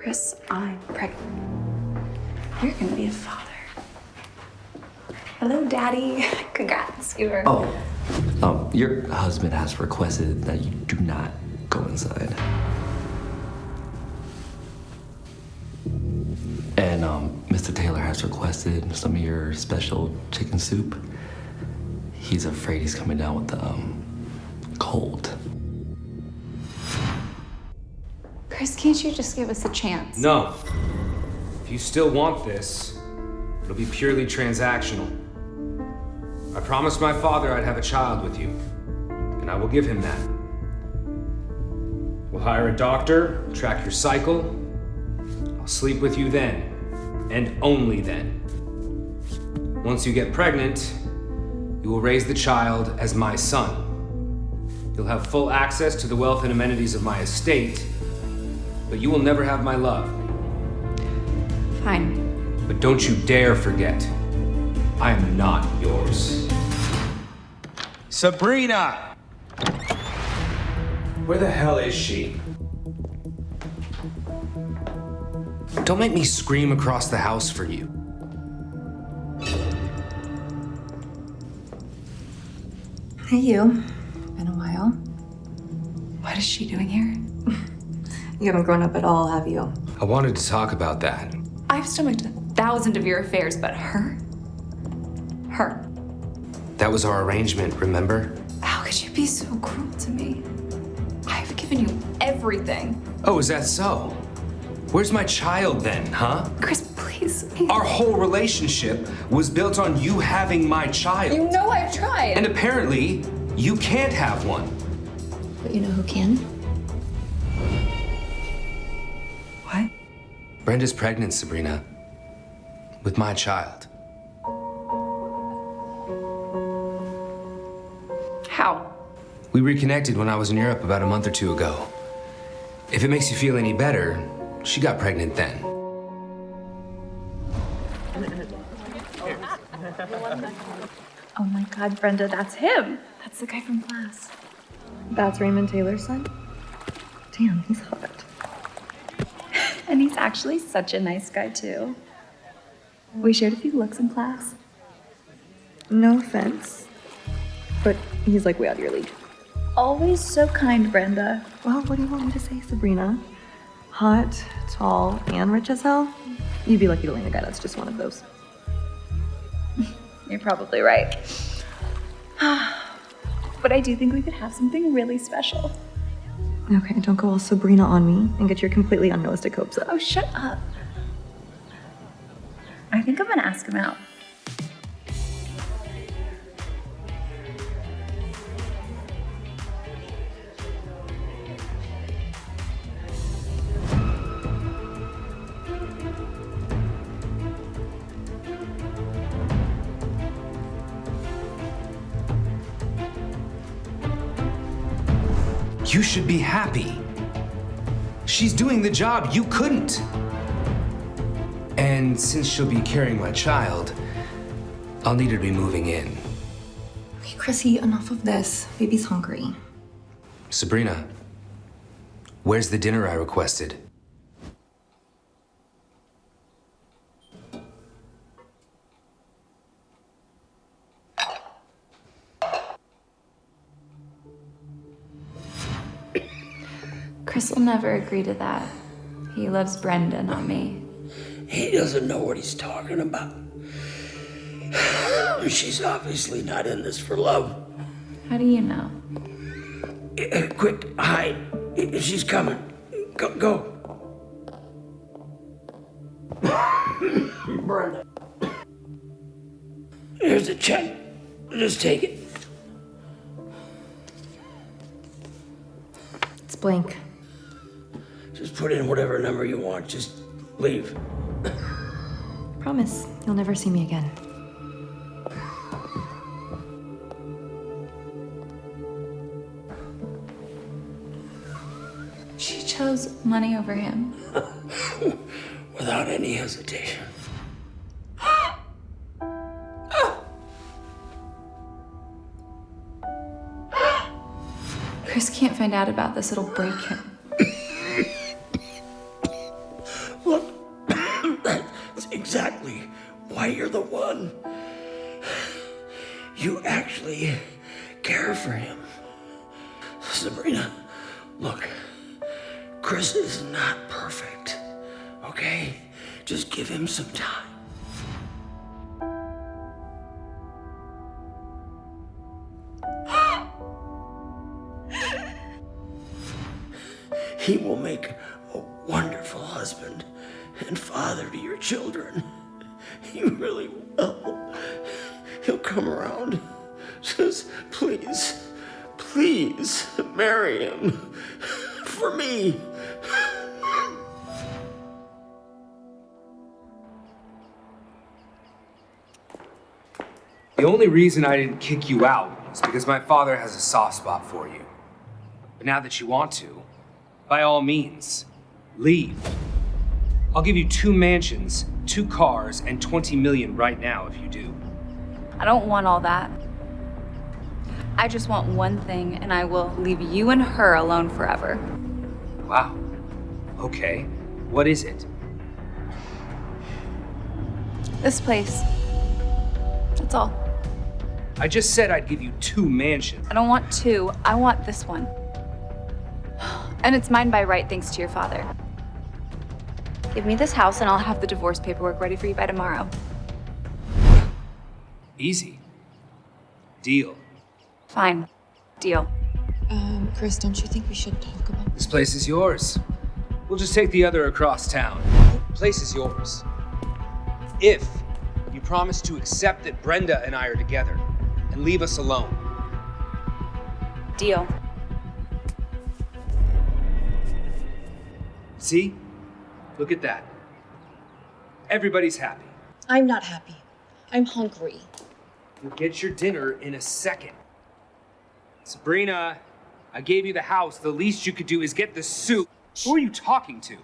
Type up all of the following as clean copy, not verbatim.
Chris, I'm pregnant. You're gonna be a father. Hello, Daddy. Congrats. You're... Your husband has requested that you do not go inside. And, Mr. Taylor has requested some of your special chicken soup. He's afraid he's coming down with the, cold. Chris, can't you just give us a chance? No. If you still want this, it'll be purely transactional. I promised my father I'd have a child with you, and I will give him that. We'll hire a doctor, track your cycle. I'll sleep with you then, and only then. Once you get pregnant, you will raise the child as my son. You'll have full access to the wealth and amenities of my estate, but you will never have my love. Fine. But don't you dare forget, I am not yours. Sabrina! Where the hell is she? Don't make me scream across the house for you. Hey, you. Been a while. What is she doing here? You haven't grown up at all, have you? I wanted to talk about that. I've stomached 1,000 of your affairs, but her? Her. That was our arrangement, remember? How could you be so cruel to me? I've given you everything. Oh, is that so? Where's my child then, huh? Chris, please. Our whole relationship was built on you having my child. You know I've tried. And apparently, you can't have one. But you know who can? What? Brenda's pregnant, Sabrina. With my child. How? We reconnected when I was in Europe about a month or two ago. If it makes you feel any better, she got pregnant then. Oh my God, Brenda, that's him. That's the guy from class. That's Raymond Taylor's son? Damn, he's hot. And he's actually such a nice guy, too. We shared a few looks in class. No offense, but he's like way out of your league. Always so kind, Brenda. Well, what do you want me to say, Sabrina? Hot, tall, and rich as hell? You'd be lucky to land a guy that's just one of those. You're probably right. But I do think we could have something really special. Okay, don't go all Sabrina on me and get your completely unrealistic hopes up. Oh, shut up. I think I'm gonna ask him out. You should be happy. She's doing the job you couldn't. And since she'll be carrying my child, I'll need her to be moving in. Okay, Chrissy, enough of this. Baby's hungry. Sabrina, where's the dinner I requested? Chris will never agree to that. He loves Brenda, not me. He doesn't know what he's talking about. She's obviously not in this for love. How do you know? Quick, hide. She's coming. Go. Brenda. Here's a check. Just take it. It's blank. Just put in whatever number you want. Just leave. Promise, you'll never see me again. She chose money over him. Without any hesitation. Chris can't find out about this. It'll break him. you're the one. You actually care for him. Sabrina, look, Chris is not perfect, okay? Just give him some time. He will make a wonderful husband and father to your children. He really will. He'll come around. Just please, please marry him. For me. The only reason I didn't kick you out is because my father has a soft spot for you. But now that you want to, by all means, leave. I'll give you 2 mansions, 2 cars, and 20 million right now if you do. I don't want all that. I just want one thing, and I will leave you and her alone forever. Wow. Okay. What is it? This place. That's all. I just said I'd give you 2 mansions. I don't want 2. I want this one. And it's mine by right, thanks to your father. Give me this house, and I'll have the divorce paperwork ready for you by tomorrow. Easy. Deal. Fine. Deal. Chris, don't you think we should talk about This place is yours. We'll just take the other across town. The place is yours. If you promise to accept that Brenda and I are together and leave us alone. Deal. See? Look at that. Everybody's happy. I'm not happy. I'm hungry. You'll get your dinner in a second. Sabrina, I gave you the house. The least you could do is get the soup. Who are you talking to?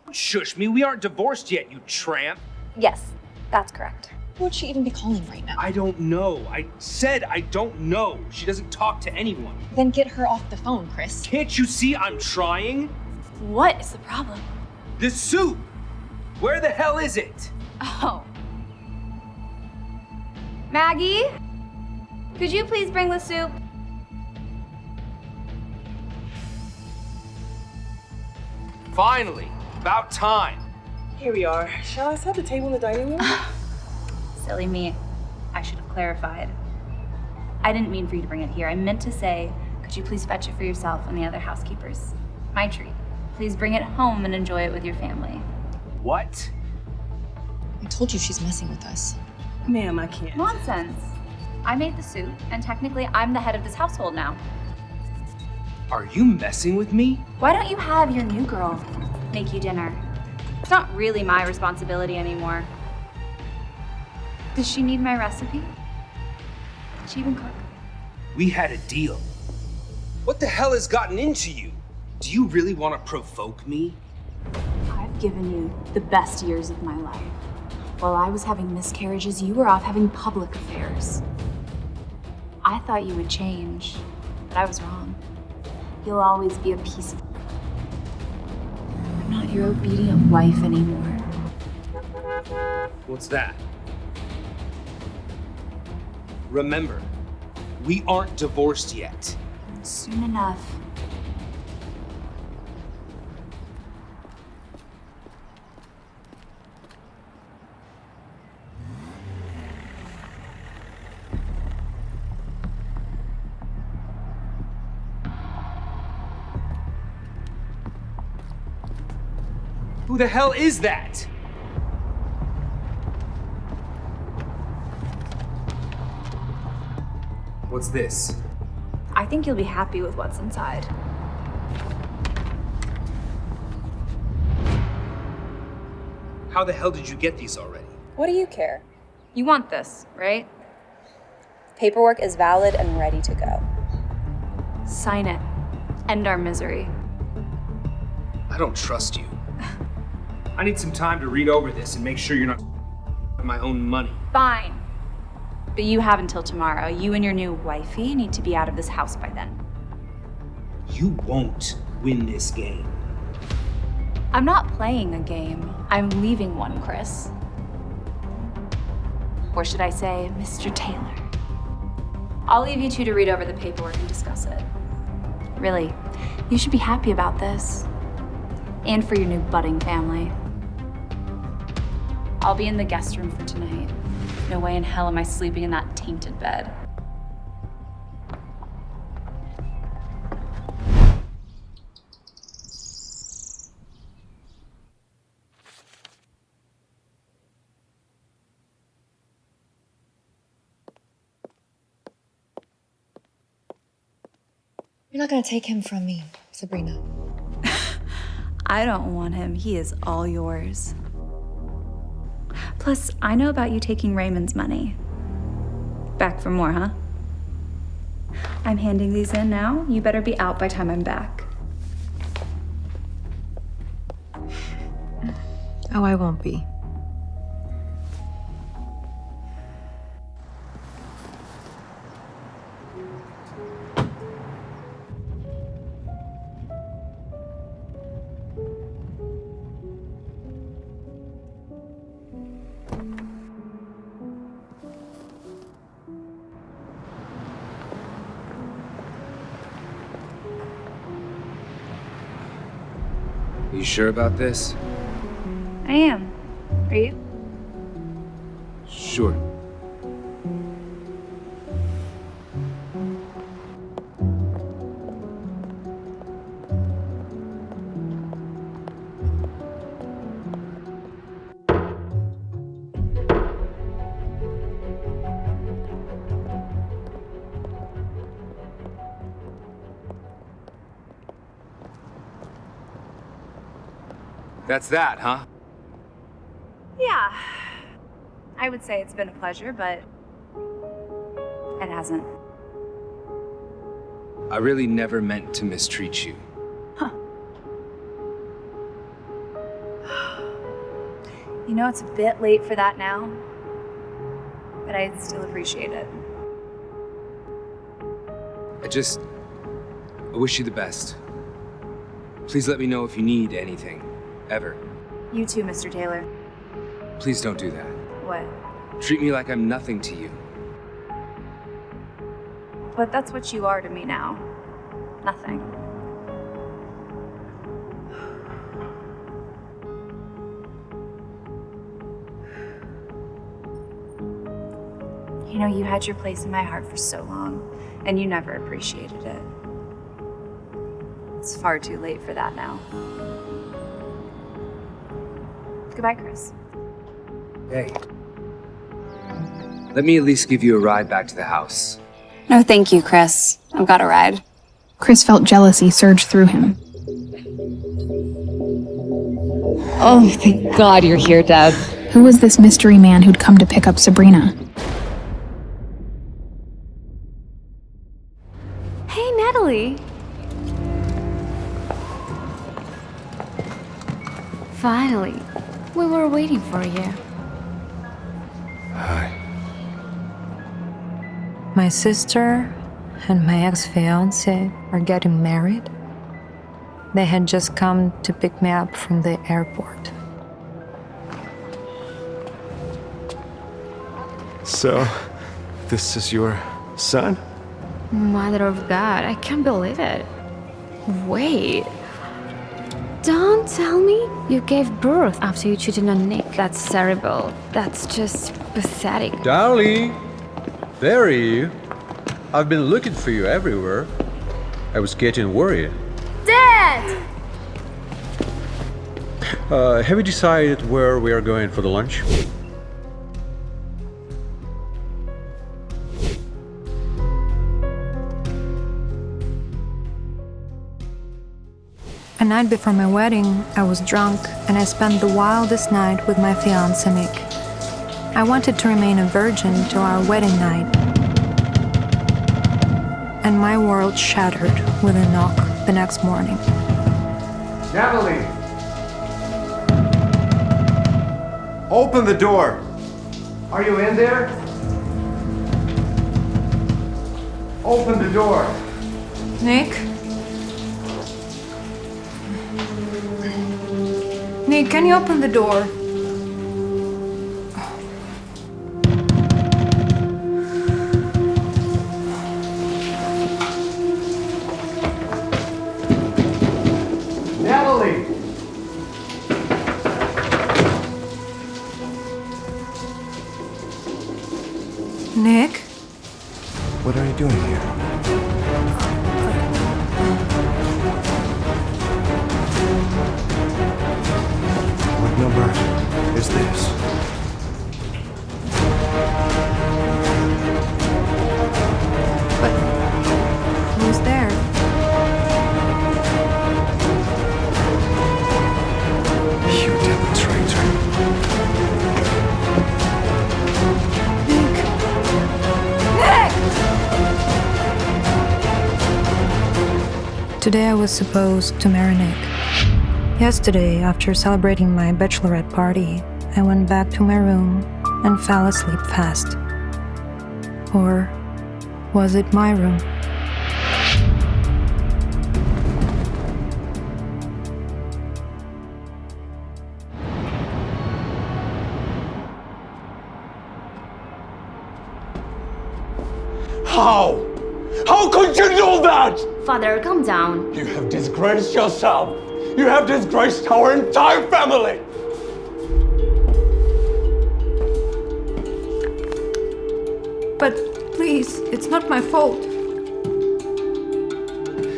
Don't shush me. We aren't divorced yet, you tramp. Yes, that's correct. Who would she even be calling right now? I don't know. I said I don't know. She doesn't talk to anyone. Then get her off the phone, Chris. Can't you see I'm trying? What is the problem? The soup! Where the hell is it? Oh. Maggie? Could you please bring the soup? Finally, about time. Here we are. Shall I set the table in the dining room? Silly me. I should have clarified. I didn't mean for you to bring it here. I meant to say, could you please fetch it for yourself and the other housekeepers? My treat. Please bring it home and enjoy it with your family. What? I told you she's messing with us. Ma'am, I can't. Nonsense. I made the soup, and technically I'm the head of this household now. Are you messing with me? Why don't you have your new girl make you dinner? It's not really my responsibility anymore. Does she need my recipe? Did she even cook? We had a deal. What the hell has gotten into you? Do you really want to provoke me? I've given you the best years of my life. While I was having miscarriages, you were off having public affairs. I thought you would change, but I was wrong. You'll always be a piece of... I'm not your obedient wife anymore. What's that? Remember, we aren't divorced yet. Soon enough. Who the hell is that? What's this? I think you'll be happy with what's inside. How the hell did you get these already? What do you care? You want this, right? Paperwork is valid and ready to go. Sign it. End our misery. I don't trust you. I need some time to read over this and make sure you're not my own money. Fine. But you have until tomorrow. You and your new wifey need to be out of this house by then. You won't win this game. I'm not playing a game. I'm leaving one, Chris. Or should I say, Mr. Taylor? I'll leave you two to read over the paperwork and discuss it. Really, you should be happy about this. And for your new budding family. I'll be in the guest room for tonight. No way in hell am I sleeping in that tainted bed. You're not gonna take him from me, Sabrina. I don't want him. He is all yours. Plus, I know about you taking Raymond's money. Back for more, huh? I'm handing these in now. You better be out by the time I'm back. Oh, I won't be. You sure about this? I am. Are you? Sure. That's that, huh? Yeah. I would say it's been a pleasure, but it hasn't. I really never meant to mistreat you. You know, it's a bit late for that now, but I still appreciate it. I wish you the best. Please let me know if you need anything. Ever. You too, Mr. Taylor. Please don't do that. What? Treat me like I'm nothing to you. But that's what you are to me now. Nothing. You know, you had your place in my heart for so long, and you never appreciated it. It's far too late for that now. Goodbye, Chris. Hey. Let me at least give you a ride back to the house. No, thank you, Chris. I've got a ride. Chris felt jealousy surge through him. Oh, thank God you're here, Deb. Who was this mystery man who'd come to pick up Sabrina? Hey, Natalie. Finally. We were waiting for you. Hi. My sister and my ex-fiance are getting married. They had just come to pick me up from the airport. So, this is your son? Mother of God, I can't believe it. Wait. Don't tell me you gave birth after you cheated on Nick. That's terrible. That's just pathetic. Darling, there are you. I've been looking for you everywhere. I was getting worried. Dad! Have you decided where we are going for the lunch? A night before my wedding, I was drunk and I spent the wildest night with my fiancé Nick. I wanted to remain a virgin till our wedding night. And my world shattered with a knock the next morning. Natalie! Open the door! Are you in there? Open the door! Nick? Nick, can you open the door? What are you doing here? What number is this? Who's there? You damn traitor. Today I was supposed to marry Nick. Yesterday, after celebrating my bachelorette party, I went back to my room and fell asleep fast. Or was it my room? How? How could you do that? Father, calm down. You have disgraced yourself. You have disgraced our entire family. But please, it's not my fault.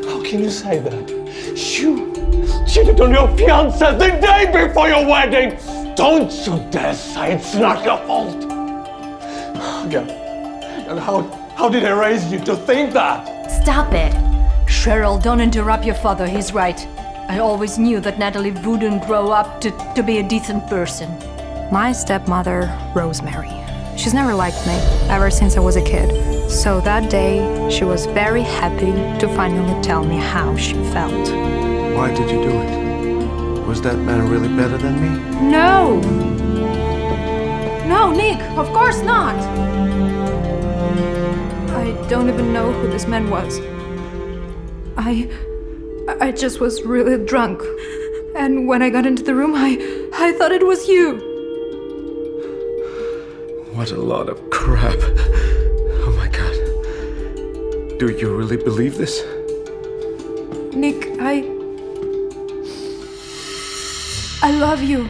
How can you say that? You cheated on your fiancé the day before your wedding. Don't you dare say it's not your fault. Yeah. And how did I raise you to think that? Stop it. Cheryl, don't interrupt your father. He's right. I always knew that Natalie wouldn't grow up to be a decent person. My stepmother, Rosemary. She's never liked me, ever since I was a kid. So that day, she was very happy to finally tell me how she felt. Why did you do it? Was that man really better than me? No! No, Nick, of course not! I don't even know who this man was. I just was really drunk. And when I got into the room, I thought it was you. What a lot of crap. Oh my god. Do you really believe this? Nick, I love you.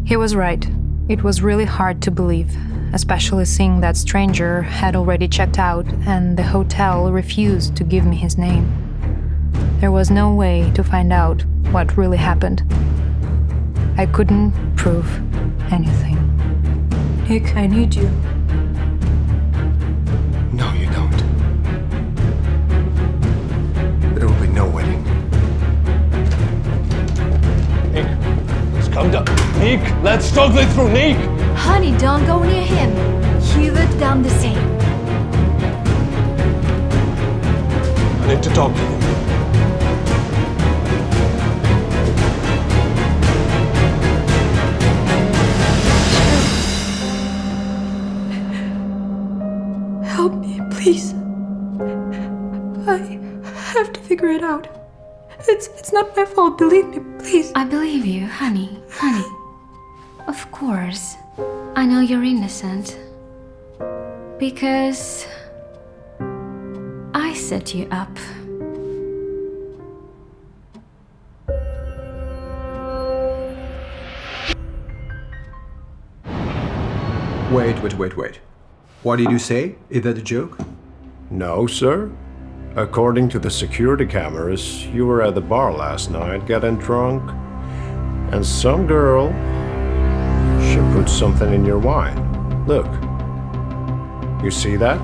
He was right. It was really hard to believe, especially seeing that stranger had already checked out and the hotel refused to give me his name. There was no way to find out what really happened. I couldn't prove anything. Nick, I need you. No, you don't. There will be no wedding. Nick, let's come down. Nick, let's talk this through, Nick. Honey, don't go near him. He would done the same. I need to talk to him. Help me, please. I have to figure it out. It's not my fault, believe me, please. I believe you, honey. Honey. Of course. I know you're innocent. Because I set you up. Wait. What did you say? Is that a joke? No, sir. According to the security cameras, you were at the bar last night getting drunk, and some girl, she put something in your wine. Look. You see that?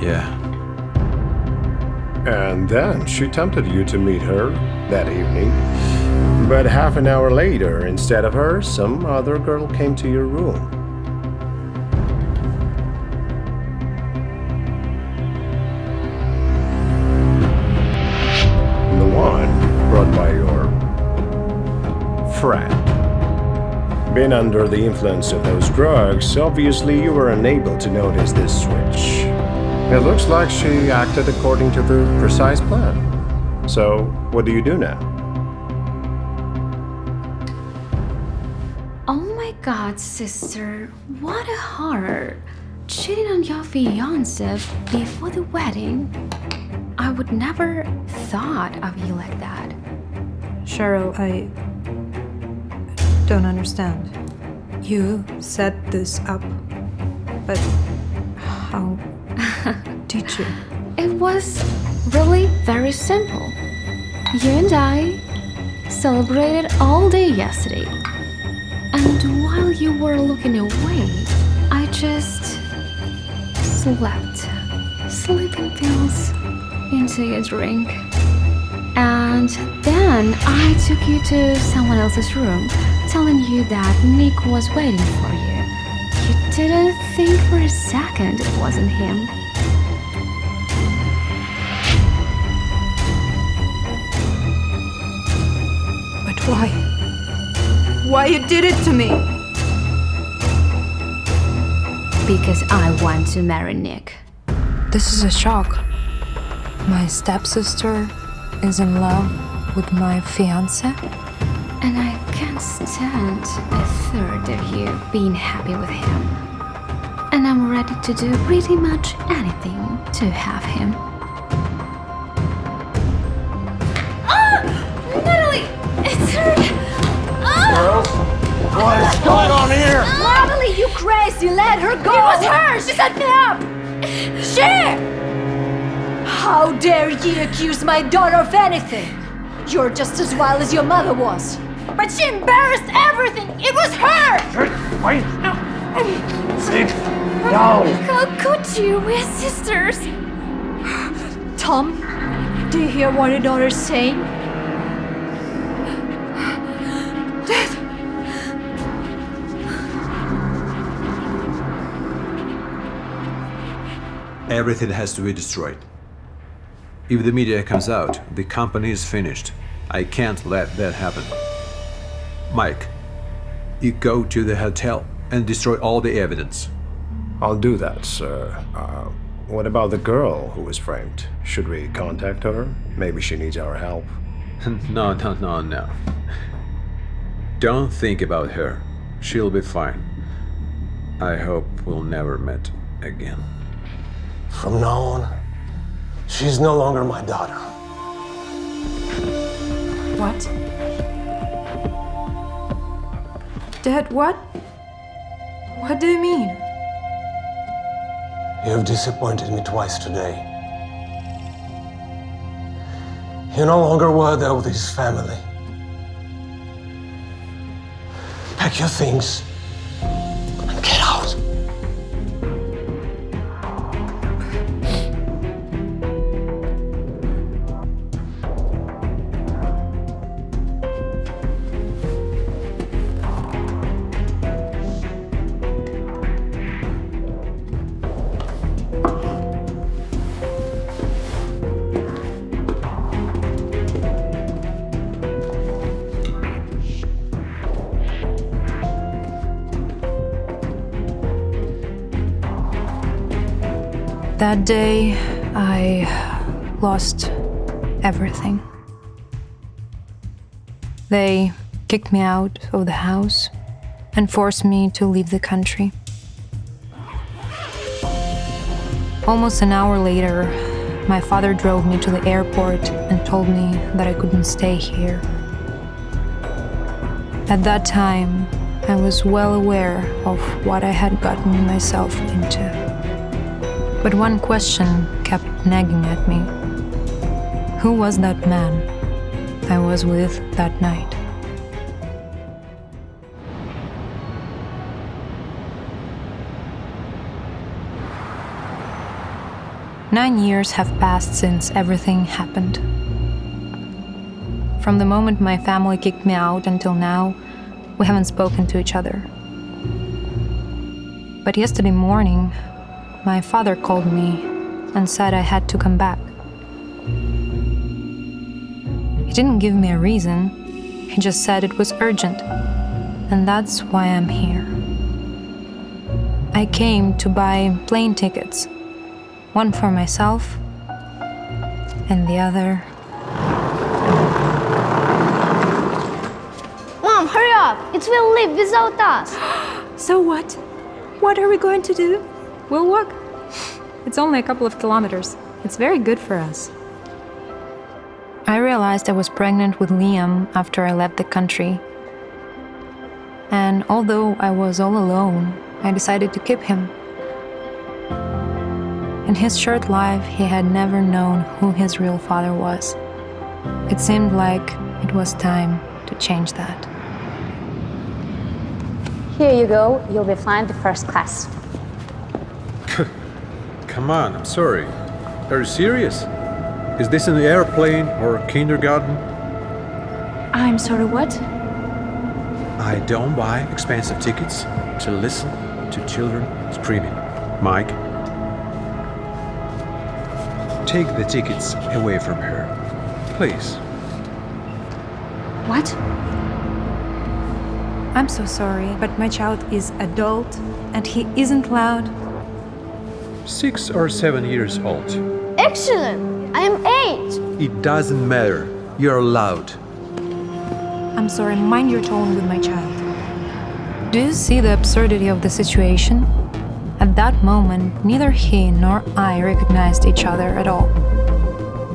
Yeah. And then she tempted you to meet her that evening. But half an hour later, instead of her, some other girl came to your room. The one brought by your friend. Being under the influence of those drugs, obviously you were unable to notice this switch. It looks like she acted according to the precise plan. So, what do you do now? Oh my god, sister. What a horror. Cheating on your fiancé before the wedding. I would never thought of you like that. Cheryl, I don't understand. You set this up, but told you. It was really very simple. You and I celebrated all day yesterday. And while you were looking away, I just slept sleeping pills into your drink. And then I took you to someone else's room, telling you that Nick was waiting for you. You didn't think for a second it wasn't him. But why? Why you did it to me? Because I want to marry Nick. This is a shock. My stepsister is in love with my fiancé? And I can't stand a third of you being happy with him. And I'm ready to do pretty much anything to have him. Ah! Natalie! It's her! Ah! Girls, what is going on here? Natalie, you crazy! Let her go! It was her! She set me up! She! How dare ye accuse my daughter of anything? You're just as wild as your mother was. But she embarrassed everything! It was her! Wait! Sit down! How could you? We're sisters! Tom, do you hear what your daughter's saying? Dad! Everything has to be destroyed. If the media comes out, the company is finished. I can't let that happen. Mike, you go to the hotel and destroy all the evidence. I'll do that, sir. What about the girl who was framed? Should we contact her? Maybe she needs our help. No. Don't think about her. She'll be fine. I hope we'll never meet again. From now on, she's no longer my daughter. What? Dad, what? What do you mean? You have disappointed me twice today. You're no longer worthy of this family. Pack your things and get out. That day, I lost everything. They kicked me out of the house and forced me to leave the country. Almost an hour later, my father drove me to the airport and told me that I couldn't stay here. At that time, I was well aware of what I had gotten myself into. But one question kept nagging at me. Who was that man I was with that night? Nine years have passed since everything happened. From the moment my family kicked me out until now, we haven't spoken to each other. But yesterday morning, my father called me and said I had to come back. He didn't give me a reason, he just said it was urgent, and that's why I'm here. I came to buy plane tickets, one for myself and the other. Mom, hurry up! It will leave without us! So what? What are we going to do? We'll walk. It's only a couple of kilometers. It's very good for us. I realized I was pregnant with Liam after I left the country. And although I was all alone, I decided to keep him. In his short life, he had never known who his real father was. It seemed like it was time to change that. Here you go. You'll be flying to first class. Come on, I'm sorry. Are you serious? Is this an airplane or a kindergarten? I'm sorry, what? I don't buy expensive tickets to listen to children screaming. Mike, take the tickets away from her, please. What? I'm so sorry, but my child is adult and he isn't loud. 6 or 7 years old. Excellent! I am 8! It doesn't matter. You're loud. I'm sorry, mind your tone with my child. Do you see the absurdity of the situation? At that moment, neither he nor I recognized each other at all,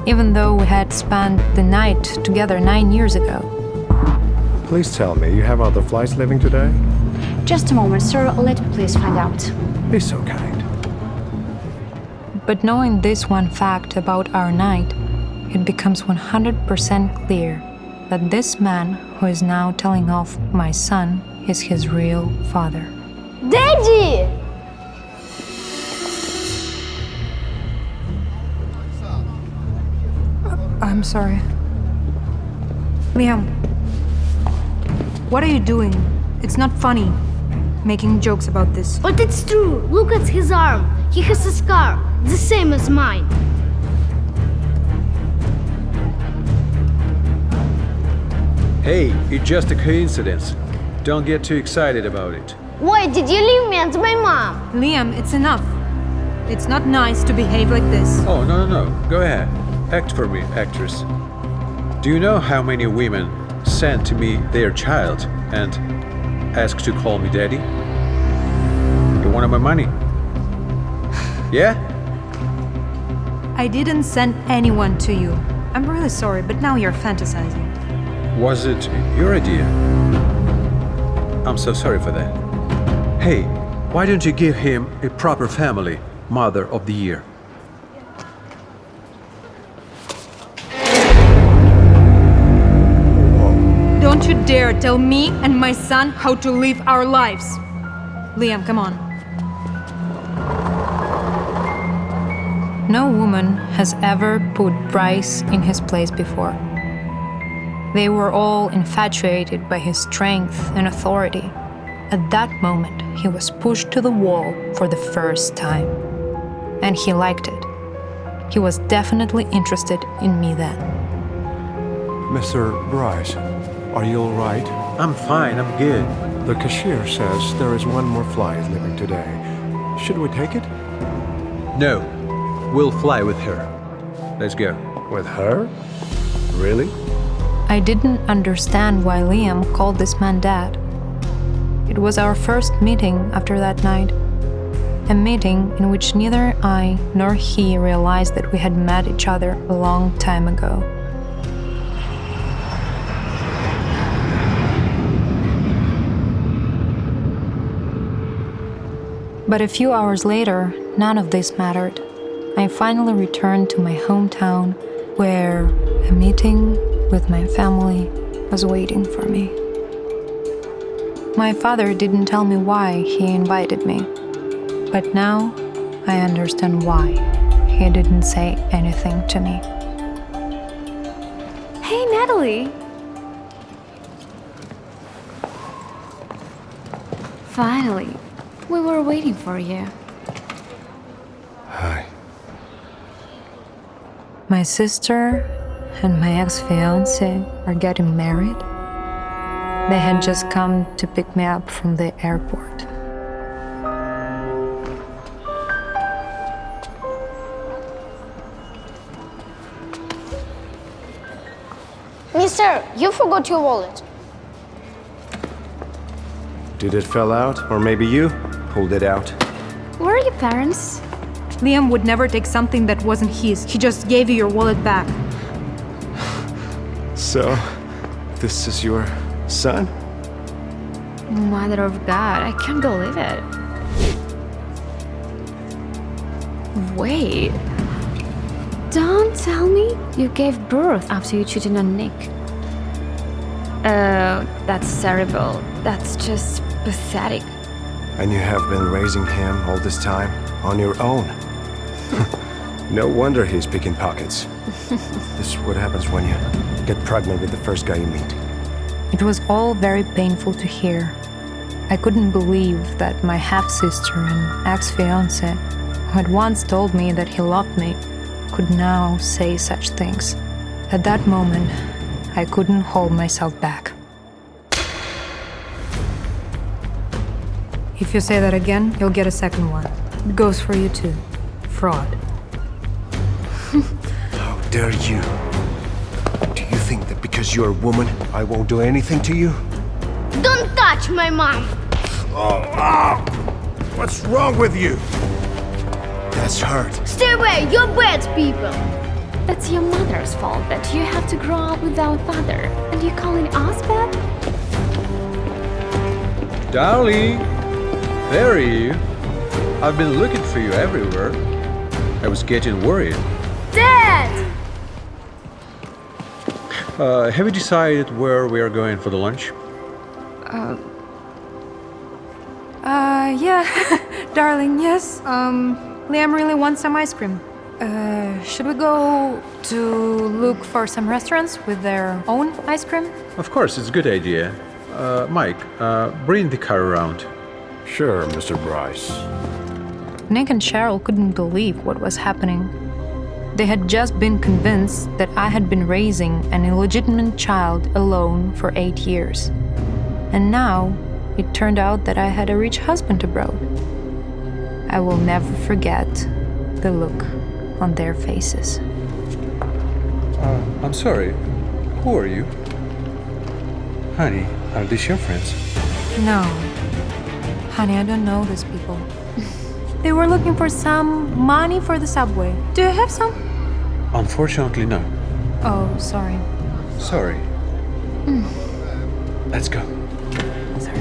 even though we had spent the night together 9 years ago. Please tell me, you have other flights leaving today? Just a moment, sir. Let me please find out. Be so kind. But knowing this one fact about our night, it becomes 100% clear that this man who is now telling off my son is his real father. Daddy! I'm sorry. Liam, what are you doing? It's not funny, making jokes about this. But it's true. Look at his arm. He has a scar, the same as mine. Hey, it's just a coincidence. Don't get too excited about it. Why did you leave me and my mom? Liam, it's enough. It's not nice to behave like this. Oh, no. Go ahead. Act for me, actress. Do you know how many women send to me their child and ask to call me daddy? You want my money? Yeah? I didn't send anyone to you. I'm really sorry, but now you're fantasizing. Was it your idea? I'm so sorry for that. Hey, why don't you give him a proper family, Mother of the Year? Don't you dare tell me and my son how to live our lives. Liam, come on. No woman has ever put Bryce in his place before. They were all infatuated by his strength and authority. At that moment, he was pushed to the wall for the first time. And he liked it. He was definitely interested in me then. Mr. Bryce, are you all right? I'm fine, I'm good. The cashier says there is one more flight leaving today. Should we take it? No, we'll fly with her. Let's go. With her? Really? I didn't understand why Liam called this man Dad. It was our first meeting after that night. A meeting in which neither I nor he realized that we had met each other a long time ago. But a few hours later, none of this mattered. I finally returned to my hometown, where a meeting with my family was waiting for me. My father didn't tell me why he invited me, but now I understand why he didn't say anything to me. Hey, Natalie! Finally, we were waiting for you. Hi. My sister and my ex-fiancé are getting married. They had just come to pick me up from the airport. Mister, you forgot your wallet. Did it fall out? Or maybe you pulled it out? Where are your parents? Liam would never take something that wasn't his. He just gave you your wallet back. So, this is your son? Mother of God, I can't believe it. Wait. Don't tell me you gave birth after you cheated on Nick. That's terrible. That's just pathetic. And you have been raising him all this time on your own. No wonder he's picking pockets. This is what happens when you get pregnant with the first guy you meet. It was all very painful to hear. I couldn't believe that my half-sister and ex-fiancé, who had once told me that he loved me, could now say such things. At that moment, I couldn't hold myself back. If you say that again, you'll get a second one. It goes for you too. Fraud. How dare you? Do you think that because you're a woman, I won't do anything to you? Don't touch my mom! What's wrong with you? That's hurt. Stay away, you're bad people! It's your mother's fault that you have to grow up without a father, and you're calling us bad? Darling, there are you. I've been looking for you everywhere. I was getting worried. Dad! Have you decided where we are going for the lunch? Yeah, darling, yes. Liam really wants some ice cream. Should we go to look for some restaurants with their own ice cream? Of course, it's a good idea. Mike, bring the car around. Sure, Mr. Bryce. Nick and Cheryl couldn't believe what was happening. They had just been convinced that I had been raising an illegitimate child alone for 8 years. And now, it turned out that I had a rich husband abroad. I will never forget the look on their faces. I'm sorry. Who are you? Honey, are these your friends? No. Honey, I don't know these people. They were looking for some money for the subway. Do you have some? Unfortunately, no. Oh, sorry. Sorry. Let's go. Sorry.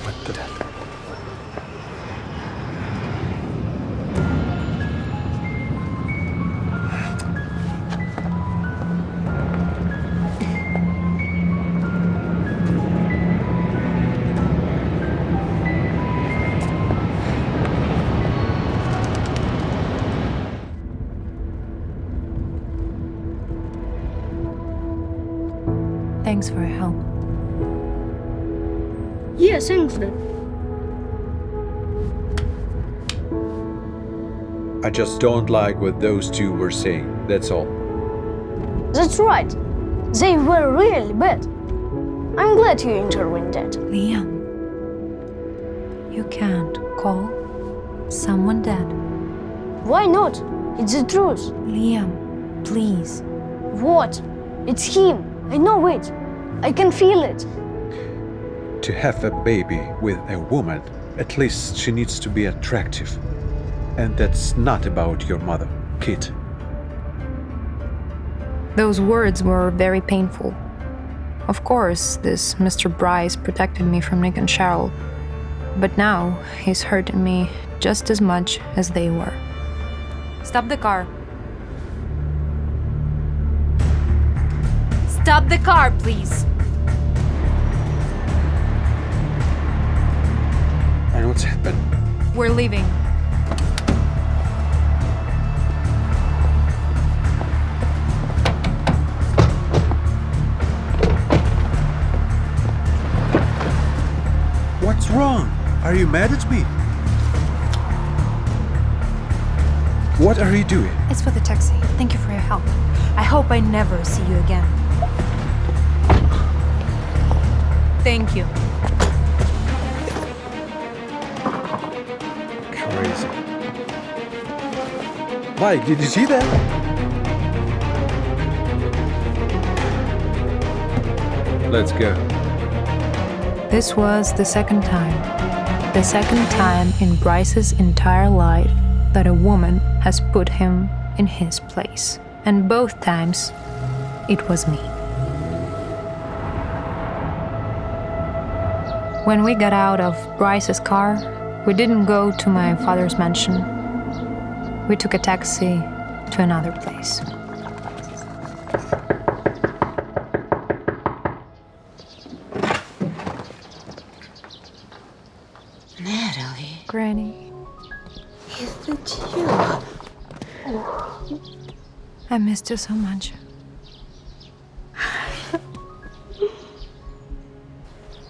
What the... Thanks for your help. Yeah, thanks, Dad. I just don't like what those two were saying, that's all. That's right. They were really bad. I'm glad you intervened, Dad. Liam, you can't call someone dead. Why not? It's the truth. Liam, please. What? It's him. I know it. I can feel it. To have a baby with a woman, at least she needs to be attractive. And that's not about your mother, Kit. Those words were very painful. Of course, this Mr. Bryce protected me from Nick and Cheryl, but now he's hurting me just as much as they were. Stop the car. Stop the car, please. And what's happened? We're leaving. What's wrong? Are you mad at me? What are you doing? It's for the taxi. Thank you for your help. I hope I never see you again. Thank you. Crazy. Mike, did you see that? Let's go. This was the second time. The second time in Bryce's entire life that a woman has put him in his place. And both times, it was me. When we got out of Bryce's car, we didn't go to my father's mansion. We took a taxi to another place. Natalie. Granny. Is it you? I missed you so much.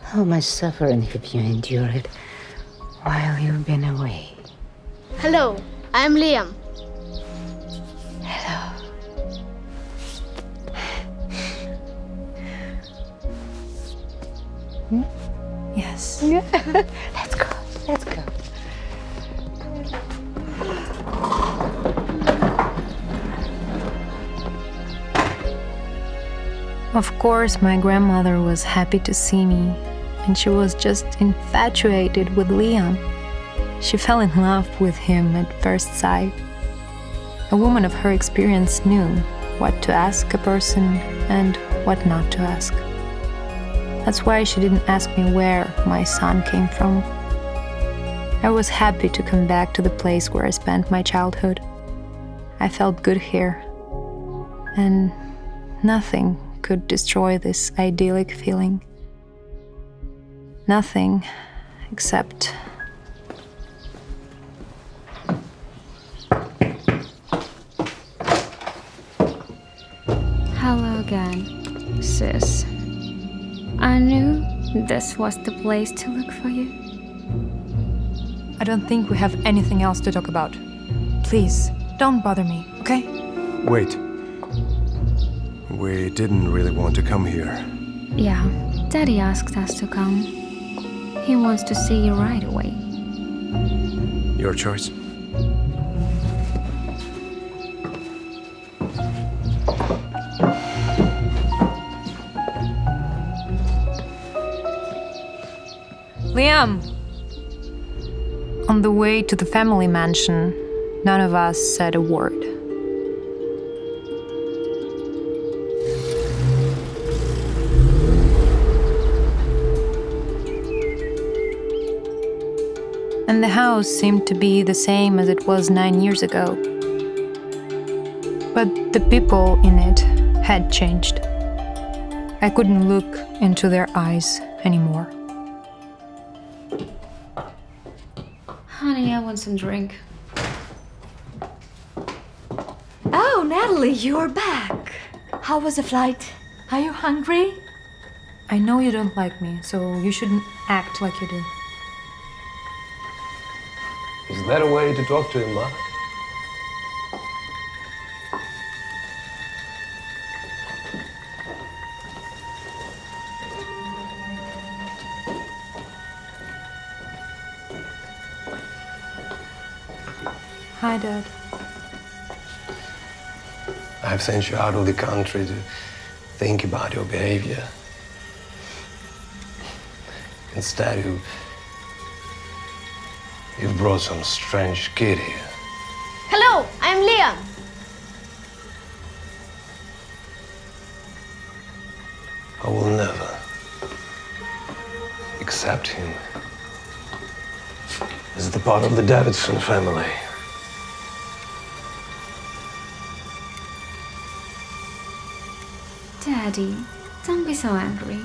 How much suffering have you endured while you've been away? Hello, I'm Liam. Hello. Yes. Let's go. Let's go. Of course, my grandmother was happy to see me, and she was just infatuated with Liam. She fell in love with him at first sight. A woman of her experience knew what to ask a person and what not to ask. That's why she didn't ask me where my son came from. I was happy to come back to the place where I spent my childhood. I felt good here, and nothing could destroy this idyllic feeling. Nothing except Hello again, sis. I knew this was the place to look for you. I don't think we have anything else to talk about. Please, don't bother me, okay? Wait. We didn't really want to come here. Yeah, Daddy asked us to come. He wants to see you right away. Your choice. Liam! On the way to the family mansion, none of us said a word. And the house seemed to be the same as it was 9 years ago. But the people in it had changed. I couldn't look into their eyes anymore. Honey, I want some drink. Oh, Natalie, you're back. How was the flight? Are you hungry? I know you don't like me, so you shouldn't act like you do. Is that a way to talk to him, Mother? Hi, Dad. I've sent you out of the country to think about your behavior. Instead, you've brought some strange kid here. Hello, I'm Liam. I will never accept him as the part of the Davidson family. Daddy, don't be so angry.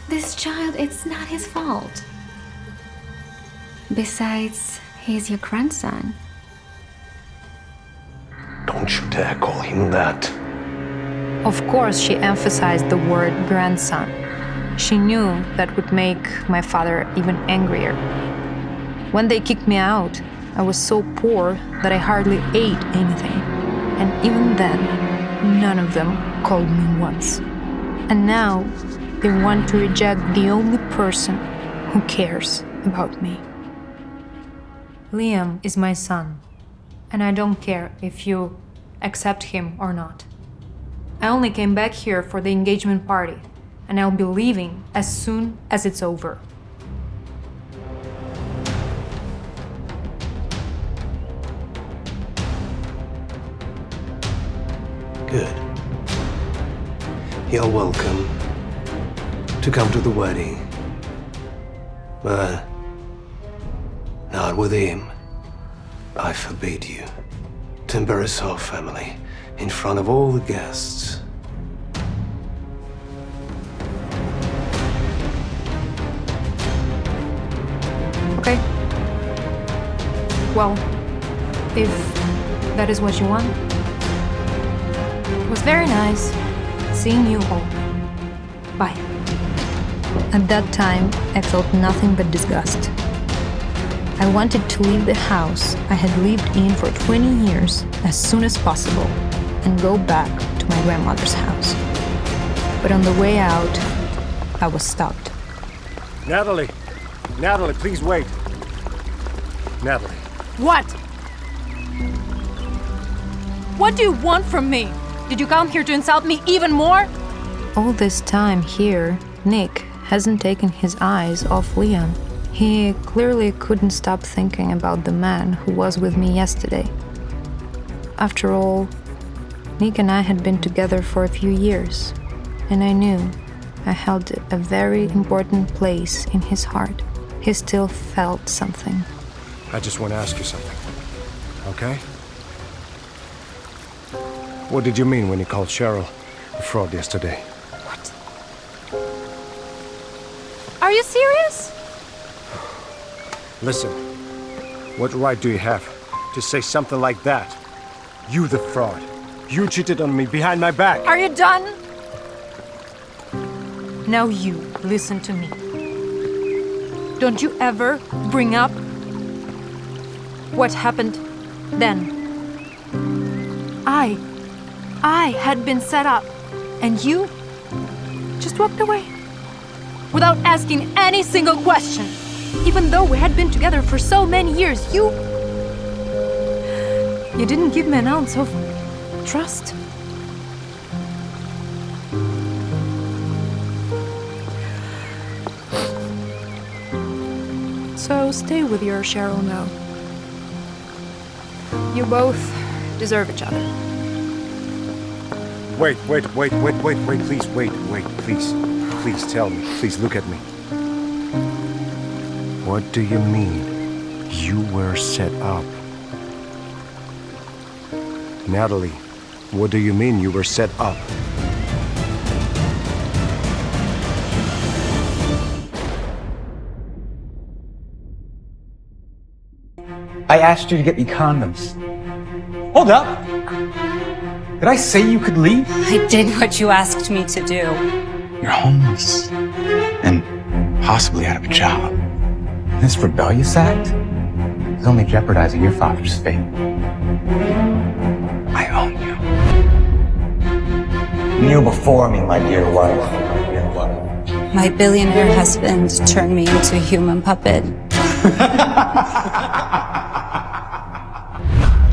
This child, it's not his fault. Besides, he's your grandson. Don't you dare call him that. Of course, she emphasized the word grandson. She knew that would make my father even angrier. When they kicked me out, I was so poor that I hardly ate anything. And even then, none of them called me once. And now, they want to reject the only person who cares about me. Liam is my son, and I don't care if you accept him or not. I only came back here for the engagement party, and I'll be leaving as soon as it's over. Good. You're welcome to come to the wedding But not with him. I forbid you to embarrass our family in front of all the guests. Okay. Well, if that is what you want. It was very nice seeing you all. Bye. At that time, I felt nothing but disgust. I wanted to leave the house I had lived in for 20 years as soon as possible and go back to my grandmother's house. But on the way out, I was stopped. Natalie! Natalie, please wait. Natalie. What? What do you want from me? Did you come here to insult me even more? All this time here, Nick hasn't taken his eyes off Leon. He clearly couldn't stop thinking about the man who was with me yesterday. After all, Nick and I had been together for a few years, and I knew I held a very important place in his heart. He still felt something. I just want to ask you something, okay? What did you mean when you called Cheryl a fraud yesterday? What? Are you serious? Listen, what right do you have to say something like that? You the fraud. You cheated on me behind my back. Are you done? Now you listen to me. Don't you ever bring up what happened then. I had been set up, and you just walked away without asking any single question. Even though we had been together for so many years, you didn't give me an ounce of trust. So stay with your Cheryl now. You both deserve each other. Wait, please, please. Please tell me, please look at me. What do you mean, you were set up? Natalie, what do you mean you were set up? I asked you to get me condoms. Hold up! Did I say you could leave? I did what you asked me to do. You're homeless. And possibly out of a job. This rebellious act is only jeopardizing your father's fate. I own you. Kneel before me, my dear wife. My billionaire husband turned me into a human puppet.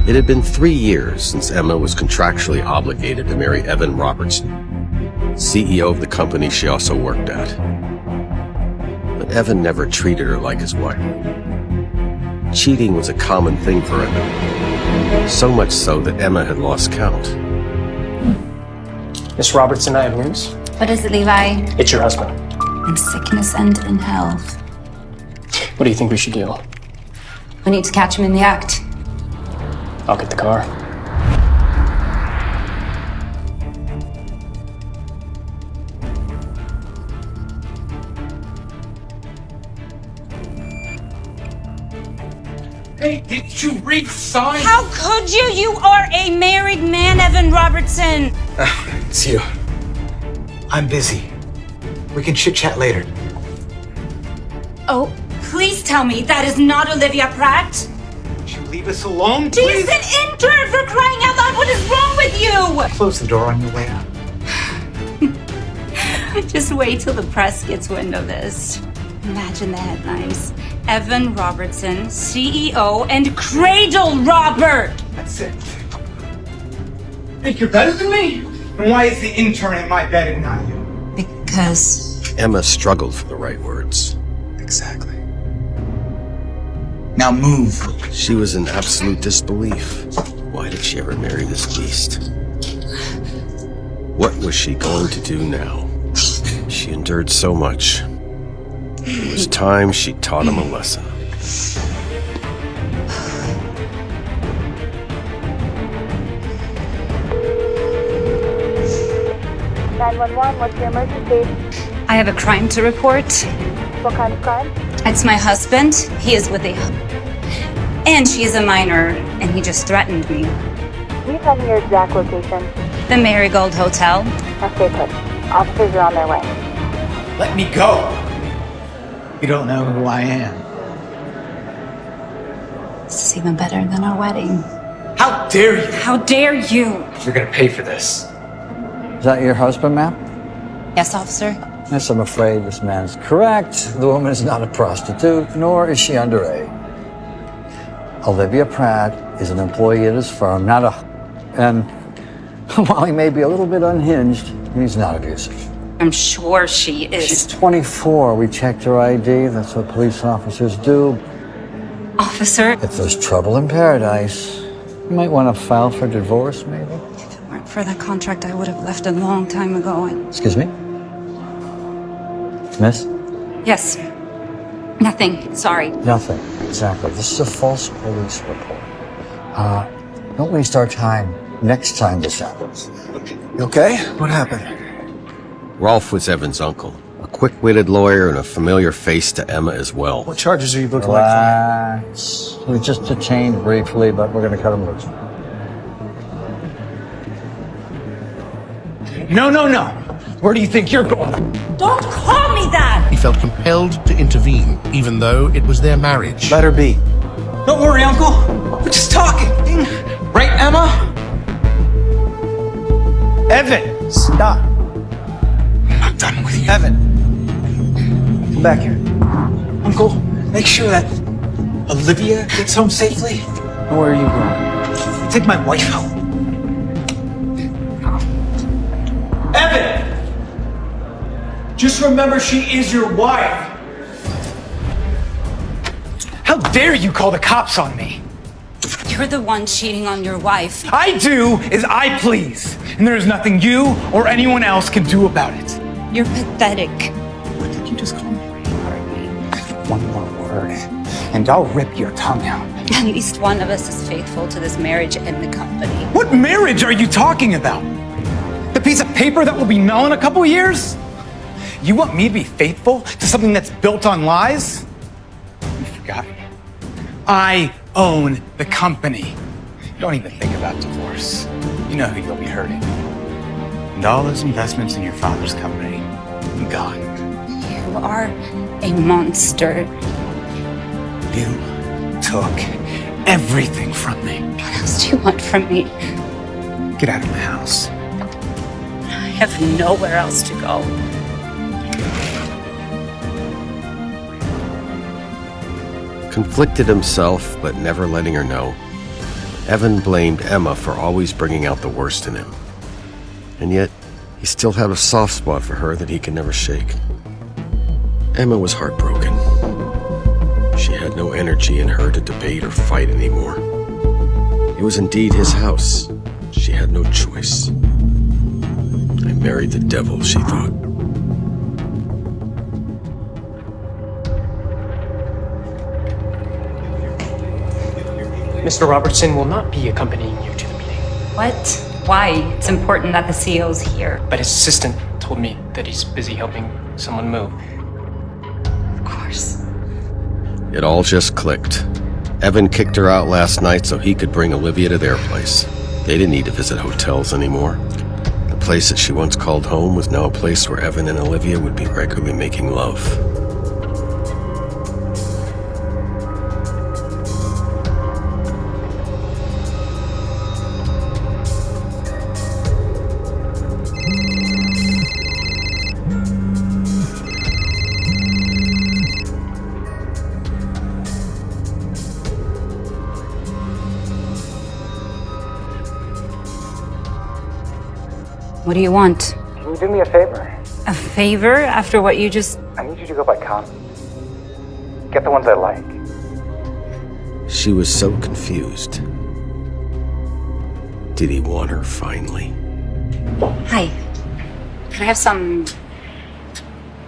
It had been 3 years since Emma was contractually obligated to marry Evan Robertson, CEO of the company she also worked at. But Evan never treated her like his wife. Cheating was a common thing for Evan, so much so that Emma had lost count. Miss Robertson, I have news. What is it, Levi? It's your husband. In sickness and in health. What do you think we should do? We need to catch him in the act. I'll get the car. Hey, did you read the sign? How could you? You are a married man, Evan Robertson. It's you. I'm busy. We can chit-chat later. Oh, please tell me that is not Olivia Pratt. Would you leave us alone, She's please? an intern, for crying out loud. What is wrong with you? Close the door on your way out. Just wait till the press gets wind of this. Imagine the headlines. Evan Robertson, CEO and cradle robber! That's it. Think you're better than me? And why is the intern in my bed and not you? Because Emma struggled for the right words. Exactly. Now move. She was in absolute disbelief. Why did she ever marry this beast? What was she going to do now? She endured so much. It was time she taught him a lesson. 911, what's your emergency? I have a crime to report. What kind of crime? It's my husband. He is with a... And she is a minor, and he just threatened me. Can you tell me your exact location? The Marigold Hotel. Now stay put. Officers are on their way. Let me go! You don't know who I am. This is even better than our wedding. How dare you! How dare you! You're gonna pay for this. Is that your husband, ma'am? Yes, officer. Yes, I'm afraid this man is correct. The woman is not a prostitute, nor is she underage. Olivia Pratt is an employee at his firm, not a... And while he may be a little bit unhinged, he's not abusive. I'm sure she is. She's 24. We checked her ID. That's what police officers do. Officer? If there's trouble in paradise, you might want to file for divorce, maybe? If it weren't for that contract, I would have left a long time ago. Excuse me? Miss? Yes. Nothing. Sorry. Nothing. Exactly. This is a false police report. Don't waste our time next time this happens. You okay? What happened? Rolf was Evan's uncle, a quick-witted lawyer and a familiar face to Emma as well. What charges are you booked Relax. We were just detained briefly, but we're going to cut him loose. No, no, no! Where do you think you're going? Don't call me that! He felt compelled to intervene, even though it was their marriage. Let her be. Don't worry, Uncle. We're just talking. Right, Emma? Evan, stop. I'm not done with you. Evan, come back here. Uncle, make sure that Olivia gets home safely. And where are you going? Take my wife home. Evan! Just remember she is your wife. How dare you call the cops on me? You're the one cheating on your wife. I do as I please, and there is nothing you or anyone else can do about it. You're pathetic. What did you just call me? One more word, and I'll rip your tongue out. At least one of us is faithful to this marriage and the company. What marriage are you talking about? The piece of paper that will be null in a couple years? You want me to be faithful to something that's built on lies? You forgot. I own the company. Don't even think about divorce. You know who you'll be hurting. And all those investments in your father's company, gone. You are a monster. You took everything from me. What else do you want from me? Get out of my house. I have nowhere else to go. Conflicted himself, but never letting her know, Evan blamed Emma for always bringing out the worst in him. And yet, he still had a soft spot for her that he could never shake. Emma was heartbroken. She had no energy in her to debate or fight anymore. It was indeed his house. She had no choice. I married the devil, she thought. Mr. Robertson will not be accompanying you to the meeting. What? Why? It's important that the CEO's here. But his assistant told me that he's busy helping someone move. Of course. It all just clicked. Evan kicked her out last night so he could bring Olivia to their place. They didn't need to visit hotels anymore. The place that she once called home was now a place where Evan and Olivia would be regularly making love. What do you want? Can you do me a favor? A favor after what you just... I need you to go buy condoms. Get the ones I like. She was so confused. Did he want her finally? Hi. Can I have some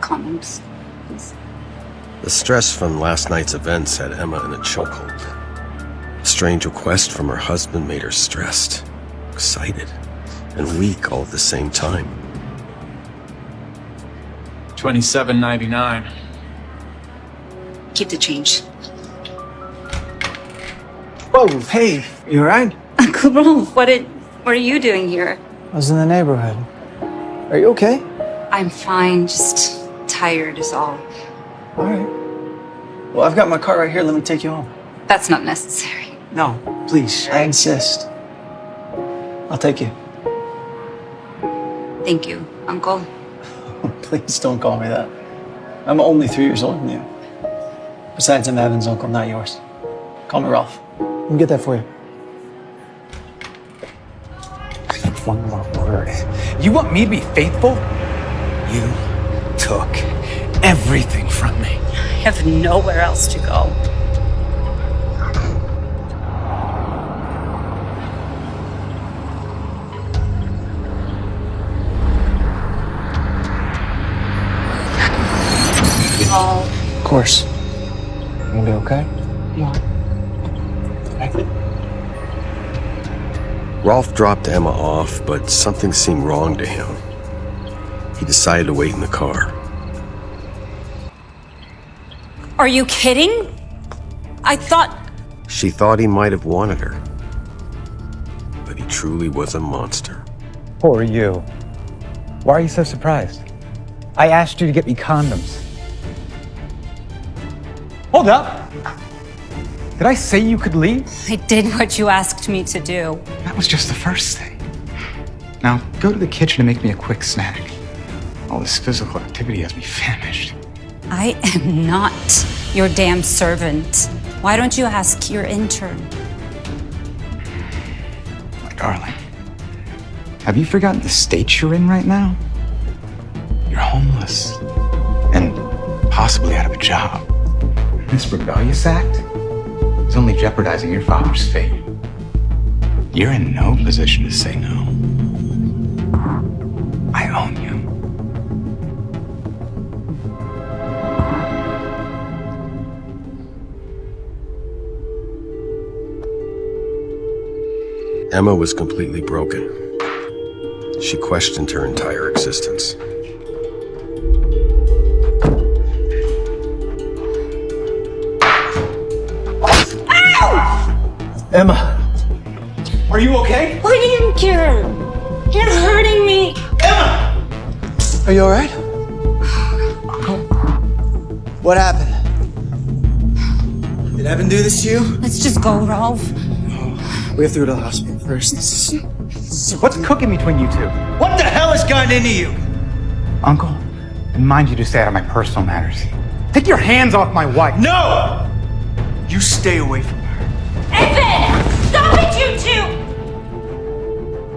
condoms, please? The stress from last night's events had Emma in a chokehold. A strange request from her husband made her stressed, excited, and weak all at the same time. $27.99. Keep the change. Whoa, hey, you alright? Uncle Rolf, what are you doing here? I was in the neighborhood. Are you okay? I'm fine, just tired is all. Alright. Well, I've got my car right here. Let me take you home. That's not necessary. No, please, I insist. I'll take you. Thank you, Uncle. Please don't call me that. I'm only 3 years older than you. Besides, I'm Evan's uncle, not yours. Call me Ralph. Let me get that for you. One more word. You want me to be faithful? You took everything from me. I have nowhere else to go. Of course. You gonna be okay? Yeah. Rolf dropped Emma off, but something seemed wrong to him. He decided to wait in the car. Are you kidding? I thought... She thought he might have wanted her, but he truly was a monster. Poor you. Why are you so surprised? I asked you to get me condoms. Hold up! Did I say you could leave? I did what you asked me to do. That was just the first thing. Now, go to the kitchen and make me a quick snack. All this physical activity has me famished. I am not your damn servant. Why don't you ask your intern? My darling, have you forgotten the state you're in right now? You're homeless and possibly out of a job. This rebellious act is only jeopardizing your father's fate. You're in no position to say no. I own you. Emma was completely broken. She questioned her entire existence. Emma! Are you okay? Why do you care? You're hurting me. Emma! Are you alright? What happened? Did Evan do this to you? Let's just go, Ralph. We have to go to the hospital first. What's cooking between you two? What the hell has gotten into you? Uncle, remind you to stay out of my personal matters. Take your hands off my wife. No! You stay away from her. Evan! Stop it, you two!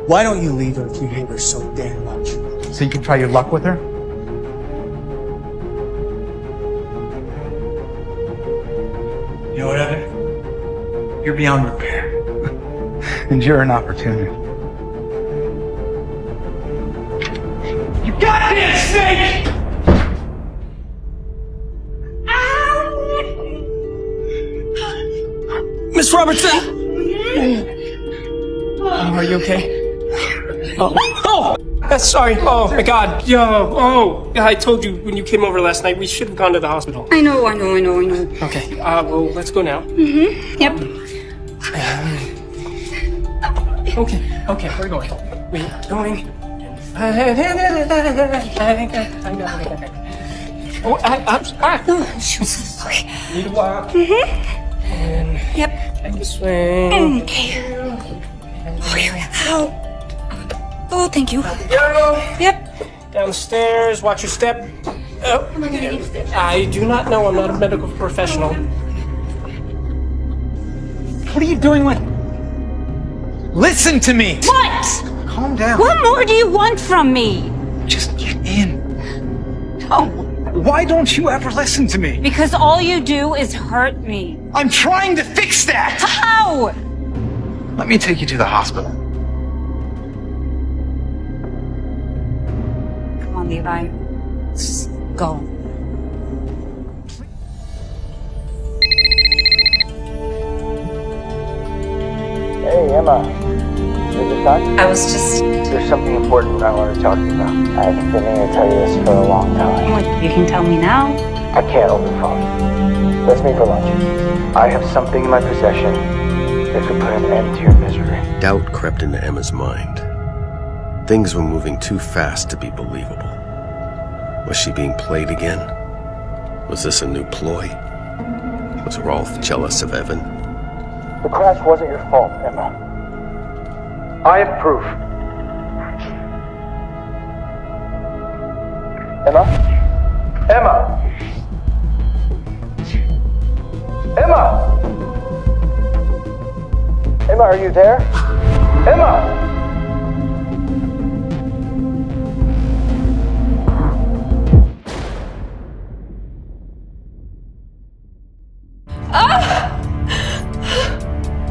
Why don't you leave her if you hate her so damn much? So you can try your luck with her? You know what, Evan? You're beyond repair. And you're an opportunity. You goddamn snake! Miss Robertson! Are you okay? Oh! Sorry. Oh my God. I told you when you came over last night we should have gone to the hospital. I know. Okay. Well, let's go now. Mm-hmm. Yep. Okay, we're going. We're going. Need a walk. Mm-hmm. And yep. Take a swing. Okay. Oh, thank you. Go. Yep. Down the stairs. Watch your step. Oh. Am I gonna need step? I do not know. I'm not a medical professional. What are you doing with... Listen to me! What? Calm down. What more do you want from me? Just get in. No. Why don't you ever listen to me? Because all you do is hurt me. I'm trying to fix that! How? Let me take you to the hospital. Come on, Levi. Let's just go. Emma, is it time? I was just... There's something important I want to talk to you about. I've been meaning to tell you this for a long time. What, you can tell me now? I can't over the phone. Let's meet for lunch. I have something in my possession that could put an end to your misery. Doubt crept into Emma's mind. Things were moving too fast to be believable. Was she being played again? Was this a new ploy? Was Rolf jealous of Evan? The crash wasn't your fault, Emma. I have proof. Emma? Emma! Emma! Emma, are you there? Emma!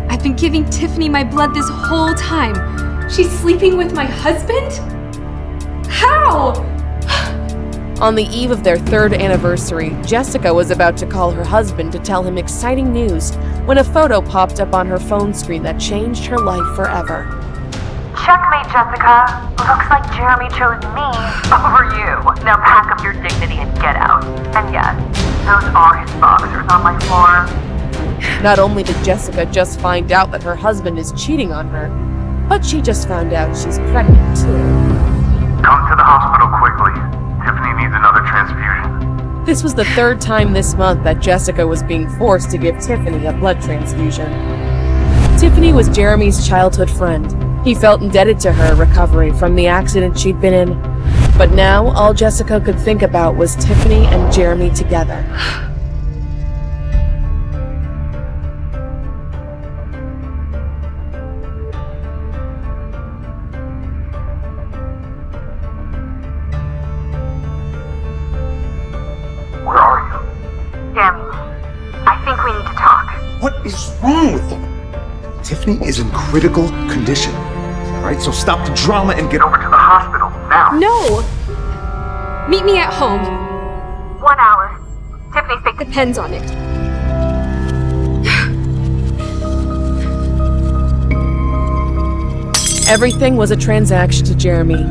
I've been giving Tiffany my blood this whole time. She's sleeping with my husband? How? On the eve of their 3rd anniversary, Jessica was about to call her husband to tell him exciting news when a photo popped up on her phone screen that changed her life forever. Checkmate, Jessica. Looks like Jeremy chose me over you. Now pack up your dignity and get out. And yes, those are his boxers on my floor. Not only did Jessica just find out that her husband is cheating on her, but she just found out she's pregnant too. Come to the hospital quickly. Tiffany needs another transfusion. This was the 3rd time this month that Jessica was being forced to give Tiffany a blood transfusion. Tiffany was Jeremy's childhood friend. He felt indebted to her recovery from the accident she'd been in. But now, all Jessica could think about was Tiffany and Jeremy together. Where are you? Damn, I think we need to talk. What is wrong with you? Tiffany is in critical condition. Alright, so stop the drama and get over to the hospital now. No! Meet me at home. 1 hour. Tiffany's sick. Depends on it. Everything was a transaction to Jeremy,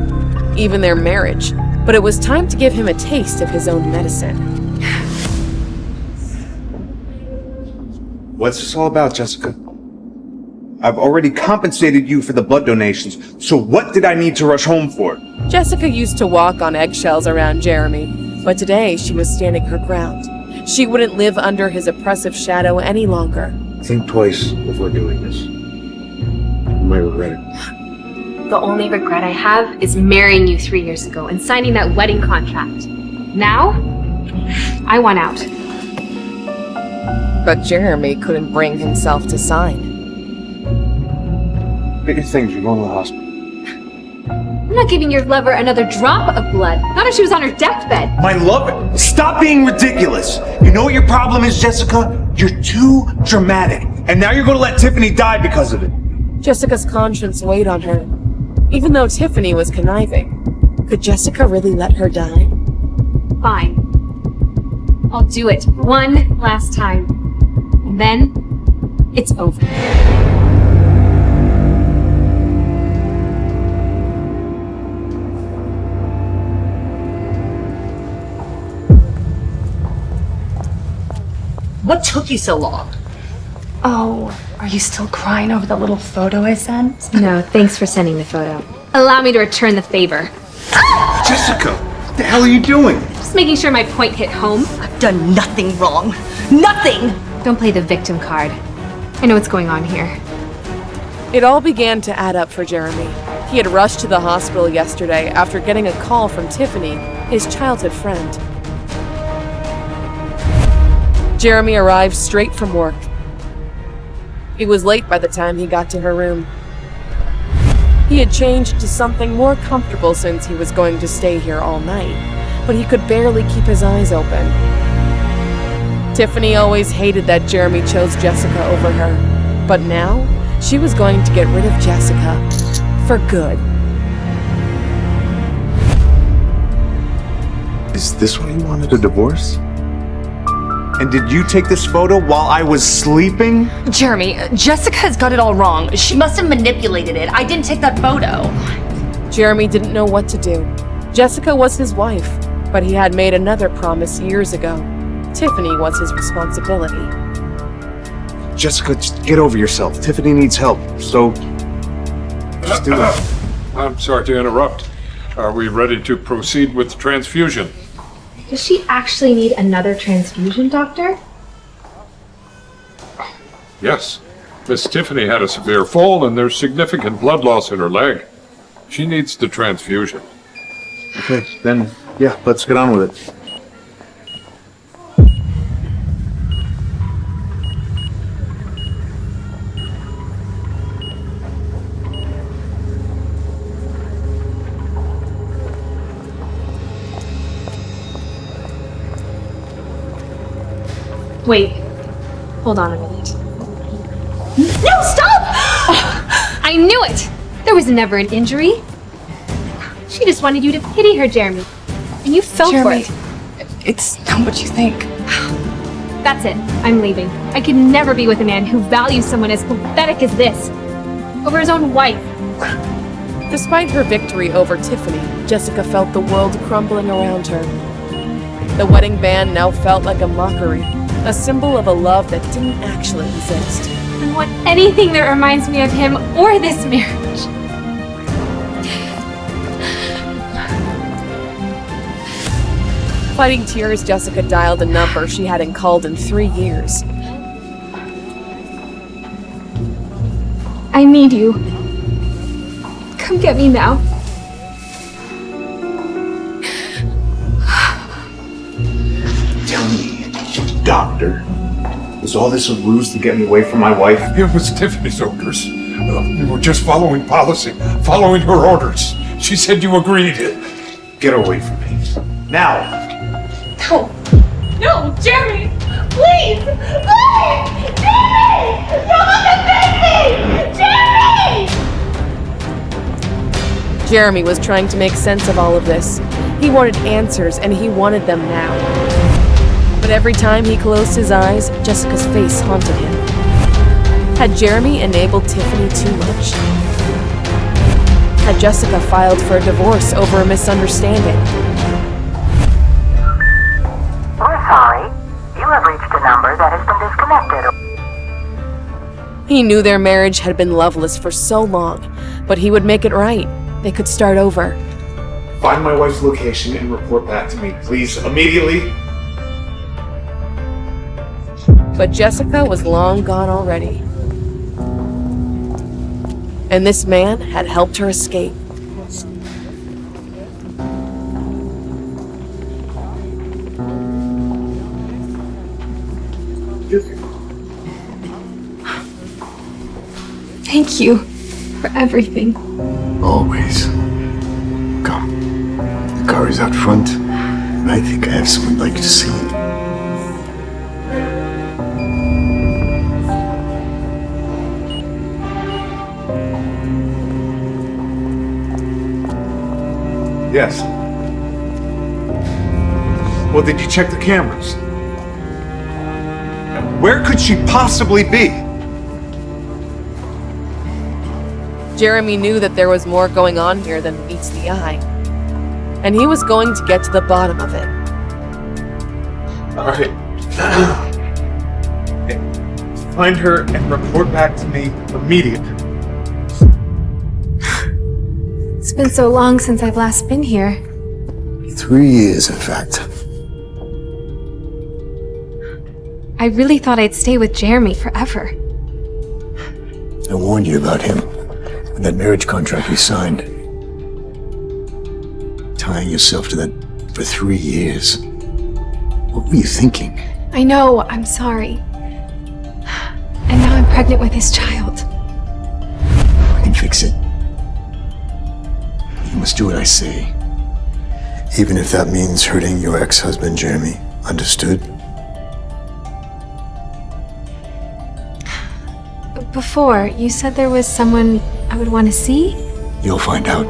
even their marriage. But it was time to give him a taste of his own medicine. What's this all about, Jessica? I've already compensated you for the blood donations, so what did I need to rush home for? Jessica used to walk on eggshells around Jeremy, but today she was standing her ground. She wouldn't live under his oppressive shadow any longer. Think twice before doing this. You might regret it. The only regret I have is marrying you 3 years ago and signing that wedding contract. Now, I want out. But Jeremy couldn't bring himself to sign. Get your things, you're going to the hospital. I'm not giving your lover another drop of blood. Not if she was on her deathbed. My love, stop being ridiculous. You know what your problem is, Jessica? You're too dramatic. And now you're going to let Tiffany die because of it. Jessica's conscience weighed on her. Even though Tiffany was conniving, could Jessica really let her die? Fine. I'll do it one last time. And then, it's over. What took you so long? Oh, are you still crying over the little photo I sent? No, thanks for sending the photo. Allow me to return the favor. Jessica, what the hell are you doing? Just making sure my point hit home. I've done nothing wrong. Nothing! Don't play the victim card. I know what's going on here. It all began to add up for Jeremy. He had rushed to the hospital yesterday after getting a call from Tiffany, his childhood friend. Jeremy arrived straight from work. It was late by the time he got to her room. He had changed to something more comfortable since he was going to stay here all night, but he could barely keep his eyes open. Tiffany always hated that Jeremy chose Jessica over her, but now she was going to get rid of Jessica for good. Is this why you wanted a divorce? And did you take this photo while I was sleeping? Jeremy, Jessica's got it all wrong. She must have manipulated it. I didn't take that photo. Jeremy didn't know what to do. Jessica was his wife, but he had made another promise years ago. Tiffany was his responsibility. Jessica, just get over yourself. Tiffany needs help, so just do it. I'm sorry to interrupt. Are we ready to proceed with the transfusion? Does she actually need another transfusion, Doctor? Yes. Miss Tiffany had a severe fall and there's significant blood loss in her leg. She needs the transfusion. Okay, then, yeah, let's get on with it. Wait. Hold on a minute. No, stop! I knew it! There was never an injury. She just wanted you to pity her, Jeremy. And you fell for it. It's not what you think. That's it. I'm leaving. I can never be with a man who values someone as pathetic as this. Over his own wife. Despite her victory over Tiffany, Jessica felt the world crumbling around her. The wedding band now felt like a mockery, a symbol of a love that didn't actually exist. I want anything that reminds me of him or this marriage. Fighting tears, Jessica dialed a number she hadn't called in 3 years. I need you. Come get me now. Tell me, doctor, was all this a ruse to get me away from my wife? It was Tiffany's orders. We were just following policy, following her orders. She said you agreed. Get away from me. Now! No! No, Jeremy! Please! Please! Jeremy! Don't look at me! Jeremy! Jeremy was trying to make sense of all of this. He wanted answers, and he wanted them now. But every time he closed his eyes, Jessica's face haunted him. Had Jeremy enabled Tiffany too much? Had Jessica filed for a divorce over a misunderstanding? We're sorry. You have reached a number that has been disconnected. He knew their marriage had been loveless for so long, but he would make it right. They could start over. Find my wife's location and report back to me, please, immediately. But Jessica was long gone already. And this man had helped her escape. Thank you for everything. Always. Come. The car is out front, and I think I have someone like to see. Yes. Well, did you check the cameras? Where could she possibly be? Jeremy knew that there was more going on here than meets the eye. And he was going to get to the bottom of it. All right. Find her and report back to me immediately. It's been so long since I've last been here. 3 years, in fact. I really thought I'd stay with Jeremy forever. I warned you about him and that marriage contract we signed. Tying yourself to that for 3 years. What were you thinking? I know, I'm sorry. And now I'm pregnant with his child. I can fix it. You must do what I say. Even if that means hurting your ex-husband, Jeremy. Understood? Before, you said there was someone I would want to see? You'll find out.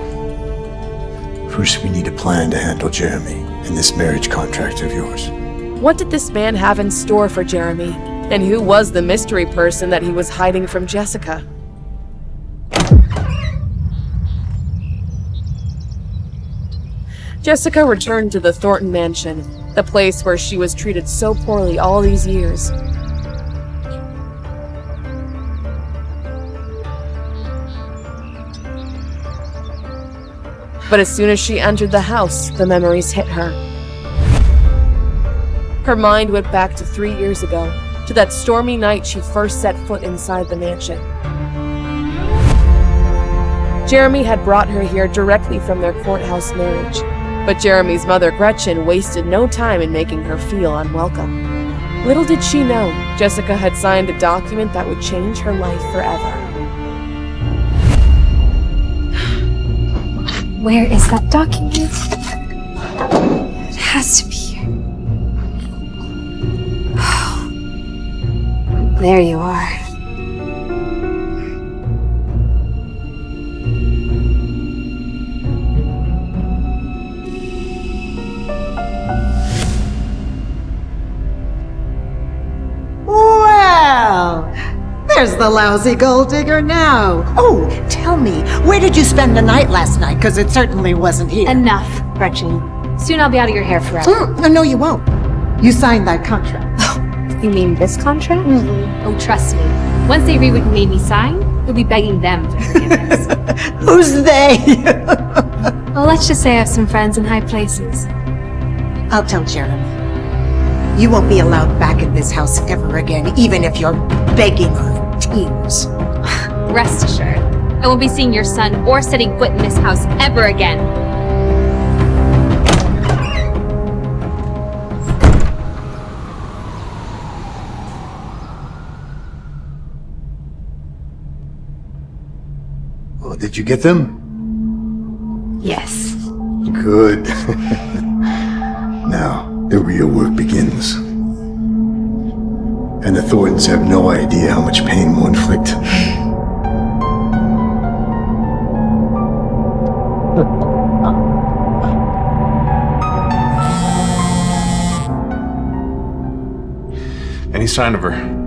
First, we need a plan to handle Jeremy and this marriage contract of yours. What did this man have in store for Jeremy? And who was the mystery person that he was hiding from Jessica? Jessica returned to the Thornton mansion, the place where she was treated so poorly all these years. But as soon as she entered the house, the memories hit her. Her mind went back to 3 years ago, to that stormy night she first set foot inside the mansion. Jeremy had brought her here directly from their courthouse marriage, but Jeremy's mother, Gretchen, wasted no time in making her feel unwelcome. Little did she know, Jessica had signed a document that would change her life forever. Where is that document? It has to be here. There you are. Well, there's the lousy gold digger now. Oh, tell me, where did you spend the night last night? Because it certainly wasn't here. Enough, Gretchen. Soon I'll be out of your hair forever. No, you won't. You signed that contract. You mean this contract? Oh, trust me. Once they read what you made me sign, you'll be begging them for forgiveness. Who's they? Well, let's just say I have some friends in high places. I'll tell Jeremy. You won't be allowed back in this house ever again, even if you're begging for tears. Rest assured, I won't be seeing your son or setting foot in this house ever again. Well, did you get them? Yes. Good. Now, the real work begins. And the Thorntons have no idea how much pain we'll inflict. Any sign of her?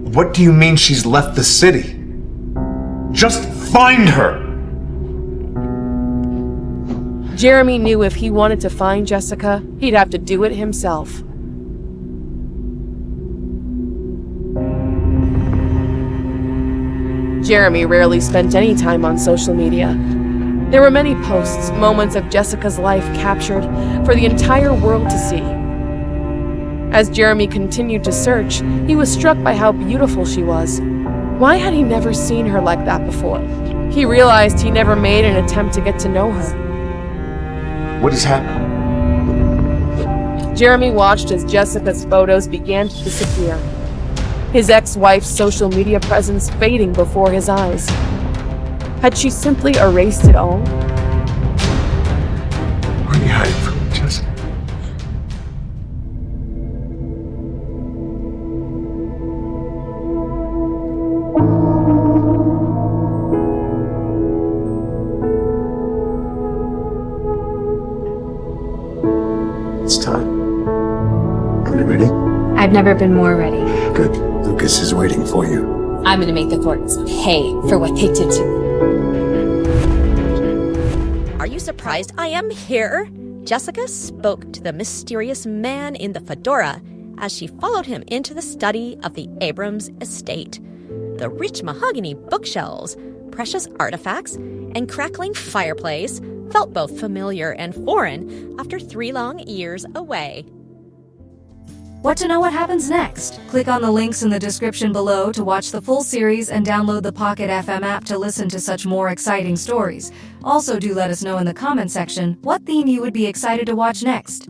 What do you mean she's left the city? Just find her! Jeremy knew if he wanted to find Jessica, he'd have to do it himself. Jeremy rarely spent any time on social media. There were many posts, moments of Jessica's life captured for the entire world to see. As Jeremy continued to search, he was struck by how beautiful she was. Why had he never seen her like that before? He realized he never made an attempt to get to know her. What has happened? Jeremy watched as Jessica's photos began to disappear, his ex-wife's social media presence fading before his eyes. Had she simply erased it all? Where are you hiding from, Jessica? It's time. Are you ready? I've never been more ready. Good. Lucas is waiting for you. I'm gonna make the Thorntons pay for what they did to me. Are you surprised I am here? Jessica spoke to the mysterious man in the fedora as she followed him into the study of the Abrams estate. The rich mahogany bookshelves, precious artifacts, and crackling fireplace felt both familiar and foreign after 3 long years away. Want to know what happens next? Click on the links in the description below to watch the full series and download the Pocket FM app to listen to such more exciting stories. Also, do let us know in the comment section what theme you would be excited to watch next.